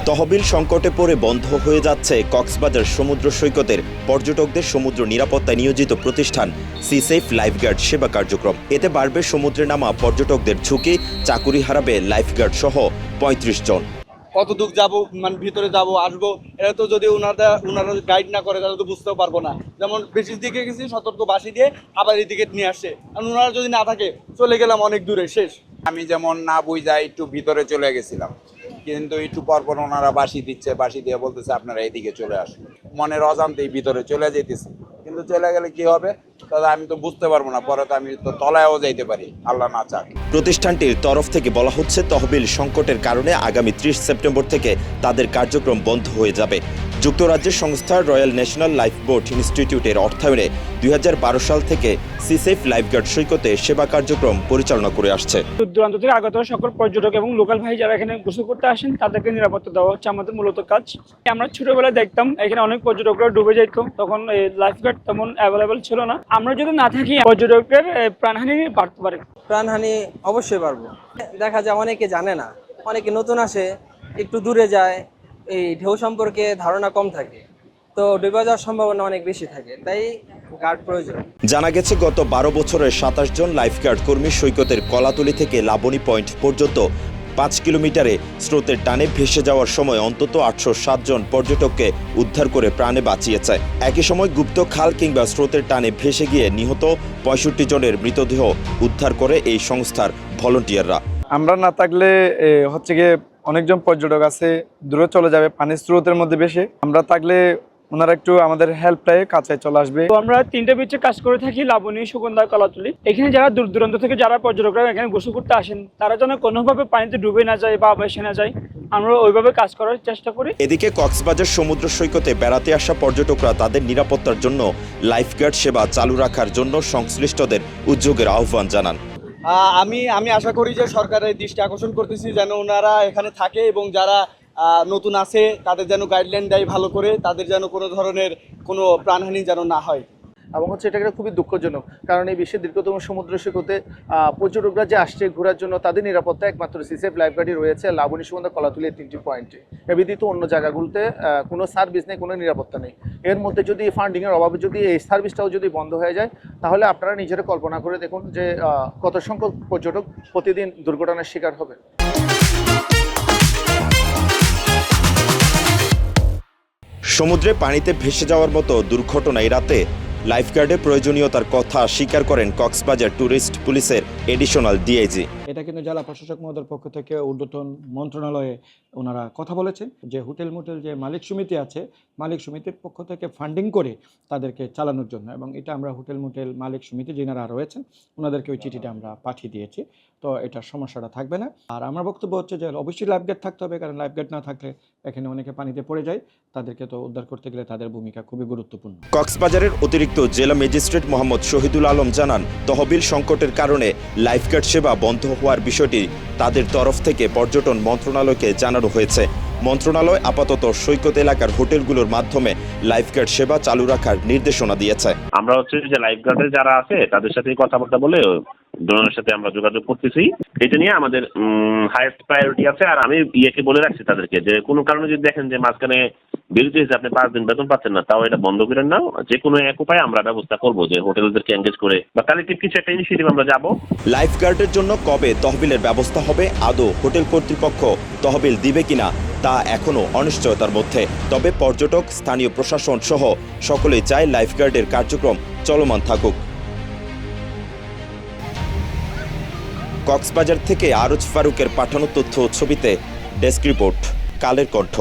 তহবিল সংকটে পড়ে বন্ধ হয়ে যাচ্ছে কক্সবাজার সমুদ্র সৈকতের পর্যটকদের সমুদ্র নিরাপত্তায় নিয়োজিত প্রতিষ্ঠান সিসেফ লাইফগার্ড সেবা কার্যক্রম। এতে বাড়বে সমুদ্রে নামা পর্যটকদের ঝুঁকি, চাকুরি হারাবে লাইফগার্ড সহ ৩৫ জন। কতদূর যাব, মানে ভিতরে যাব আসবো, এটা তো যদি ওনারা গাইড না করে তাহলে তো বুঝতেও পারবো না। যেমন বেশি দিকে গেছি সতর্ক বাসি দিয়ে, আবার এদিকে নিয়ে আসছে, আর ওনারা যদি না থাকে চলে গেলাম অনেক দূরে, শেষ। আমি যেমন না বুঝাই একটু ভিতরে চলে গেছিলাম, কিন্তু একটু পরপর ওনারা বাসি দিচ্ছে, বাসি দিয়ে বলতেছে আপনারা এদিকে চলে আসুন। মনের অজান্তেই ভিতরে চলে যেতেছি, কিন্তু চলে গেলে কি হবে তাহলে আমি তো বুঝতে পারবো না, পরে তো আমি তো তলায়ও যাইতে পারি, আল্লাহ না চাক। প্রতিষ্ঠানটির তরফ থেকে বলা হচ্ছে তহবিল সংকটের কারণে আগামী ৩০ সেপ্টেম্বর থেকে তাদের কার্যক্রম বন্ধ হয়ে যাবে। যুক্তরাজ্যের সংস্থা রয়্যাল ন্যাশনাল লাইফবোট ইনস্টিটিউটের অর্থায়নে ২০১২ সাল থেকে সিসেফ লাইফগার্ড সৈকতে সেবা কার্যক্রম পরিচালনা করে আসছে। দূর দূরান্ত থেকে আগত সকল পর্যটক এবং লোকাল ভাই যারা এখানে গোসল করতে আসেন তাদেরকে নিরাপত্তা দেওয়া হচ্ছে আমাদের মূলত কাজ। আমরা ছোটবেলায় দেখতাম এখানে অনেক পর্যটকরা ডুবে যেত, তখন লাইফগার্ড তেমন অ্যাভেলেবেল ছিল না। আমরা যদি না থাকি পর্যটকের প্রাণহানি বাড়তে পারে। প্রাণহানি অবশ্যই বাড়বে। দেখা যায় অনেকে জানে না, অনেকে নতুন আসে, একটু দূরে যায়, এই ঢেউ সম্পর্কে ধারণা কম থাকে, তো ডুবে যাওয়ার সম্ভাবনা অনেক বেশি থাকে, তাই গার্ড প্রয়োজন। জানা গেছে গত ১২ বছরের ২৭ জন লাইফগার্ড কর্মী সৈকতের কলাতলি থেকে লাবণী পয়েন্ট পর্যন্ত ৫ কিলোমিটারে স্রোতের টানে ভেসে যাওয়ার সময় অন্তত ৮০৭ জন পর্যটককে উদ্ধার করে প্রাণে বাঁচিয়েছে। একই সময় গুপ্ত খাল কিংবা স্রোতের টানে ভেসে গিয়ে নিহত ৬৫ জনের মৃতদেহ উদ্ধার করে এই সংস্থার ভলান্টিয়াররা। আমরা না থাকলে হচ্ছে গিয়ে অনেকজন পর্যটক আছে দূরে চলে যাবে পানির স্রোতের মধ্যে ভেসে। আমরা থাকলে ওনারা একটু আমাদের হেল্পটাই কাছে চলে আসবে। তো আমরা ৩টে বিচে কাজ করে থাকি, লাবণী, সুগন্ধা, কলাতলি। এখানে যারা দূর দূরান্ত থেকে যারা পর্যটকরা এখানে গোসল করতে আসেন তারা যেন কোনোভাবে পানিতে ডুবে না যায় বা ভেসে না যায়, আমরা ওইভাবে কাজ করার চেষ্টা করি। এদিকে কক্সবাজার সমুদ্র সৈকতে বেড়াতে আসা পর্যটকরা তাদের নিরাপত্তার জন্য লাইফগার্ড সেবা চালু রাখার জন্য সংশ্লিষ্টদের উদ্যোগের আহ্বান জানান। আমি আশা করি যে সরকারের দৃষ্টি আকর্ষণ করতেছি যেন ওনারা এখানে থাকে এবং যারা নতুন আছে তাদের যেন গাইডলাইন দেয় ভালো করে, তাদের যেন কোনো ধরনের কোনো প্রাণহানি যেন না হয়। এবং এটা একটা খুবই দুঃখজনক, কারণ এই বিশ্বের দীর্ঘতম সমুদ্র সৈকতে পর্যটকরা যে আসছে ঘোরার জন্য তাদের নিরাপত্তা একমাত্র সিসেফ লাইফগার্ডই রয়েছে লাবণী, সুগন্ধা, কলাতলি, ৩টি পয়েন্টে। এ ব্যতীত অন্য জায়গাগুলোতে কোনো সার্ভিস নেই, কোনো নিরাপত্তা নেই। এর মধ্যে যদি ফান্ডিংয়ের অভাবে যদি এই সার্ভিসটাও যদি বন্ধ হয়ে যায় তাহলে আপনারা নিজেরা কল্পনা করে দেখুন যে কত সংখ্যক পর্যটক প্রতিদিন দুর্ঘটনার শিকার হবে। সমুদ্রে পানিতে ভেসে যাওয়ার মতো দুর্ঘটনা এড়াতে লাইফগার্ডের প্রয়োজনীয়তার কথা স্বীকার করেন কক্সবাজার ট্যুরিস্ট পুলিশের এডিশনাল ডিআইজি। এটা কিন্তু জেলা প্রশাসক মহোদয়ের পক্ষ থেকে ঊর্ধ্বতন মন্ত্রণালয়ে ওনারা কথা বলেছেন যে হোটেল মোটেল যে মালিক সমিতি আছে, মালিক সমিতির পক্ষ থেকে ফান্ডিং করে তাদেরকে চালানোর জন্য, এবং এটা আমরা হোটেল মোটেল মালিক সমিতি যেনারা রয়েছেন ওনাদেরকে ওই চিঠিটা আমরা পাঠিয়ে দিয়েছি। তো এটার সমস্যাটা থাকবে না। আর আমার বক্তব্য হচ্ছে যে অবশ্যই লাইফগার্ড থাকতে হবে, কারণ লাইফগার্ড না থাকলে এখানে অনেকে পানিতে পড়ে যায়, তাদেরকে তো উদ্ধার করতে গেলে তাদের ভূমিকা খুবই গুরুত্বপূর্ণ। কক্সবাজারের অতিরিক্ত জেলা ম্যাজিস্ট্রেট মোহাম্মদ শহীদুল আলম জানান, তহবিল সংকটের কারণে লাইফগার্ড সেবা বন্ধ হওয়ার বিষয়টি তাদের তরফ থেকে পর্যটন মন্ত্রণালয়কে জানানো হয়েছে। মন্ত্রণালয় আপাতত সৈকত এলাকার হোটেলগুলোর মাধ্যমে লাইফগার্ড সেবা চালু রাখার নির্দেশনা দিয়েছে। আমরা হচ্ছে যে লাইফগার্ডের যারা আছে তাদের সাথে কথাবার্তা বলে ডোনারের সাথে আমরা যোগাযোগ করতেছি। এটা নিয়ে আমাদের হাইয়েস্ট প্রায়োরিটি আছে। আর আমি ইয়েকে বলে রাখছি তাদেরকে যে কোনো কারণে যদি দেখেন যে মাঝখানে বিরতি হয়েছে, আপনি 5 দিন বেতন পাচ্ছেন না, তাও এটা বন্ধ করেন না। যে কোনো এক উপায়ে আমরা ব্যবস্থা করবো যে হোটেলদেরকে এনগেজ করে বা কালেক্টিভ কিছু একটা ইনিশিয়েটিভ আমরা যাবো। লাইফগার্ডের জন্য কবে তহবিলের ব্যবস্থা হবে, আদৌ হোটেল কর্তৃপক্ষ তহবিল দিবে কিনা তা এখনও অনিশ্চয়তার মধ্যে। তবে পর্যটক, স্থানীয় প্রশাসন সহ সকলেই চায় লাইফগার্ডের কার্যক্রম চলমান থাকুক। কক্সবাজার থেকে আরজ ফারুকের পাঠানো তথ্য ছবিতে ডেস্ক রিপোর্ট, কালের কণ্ঠ।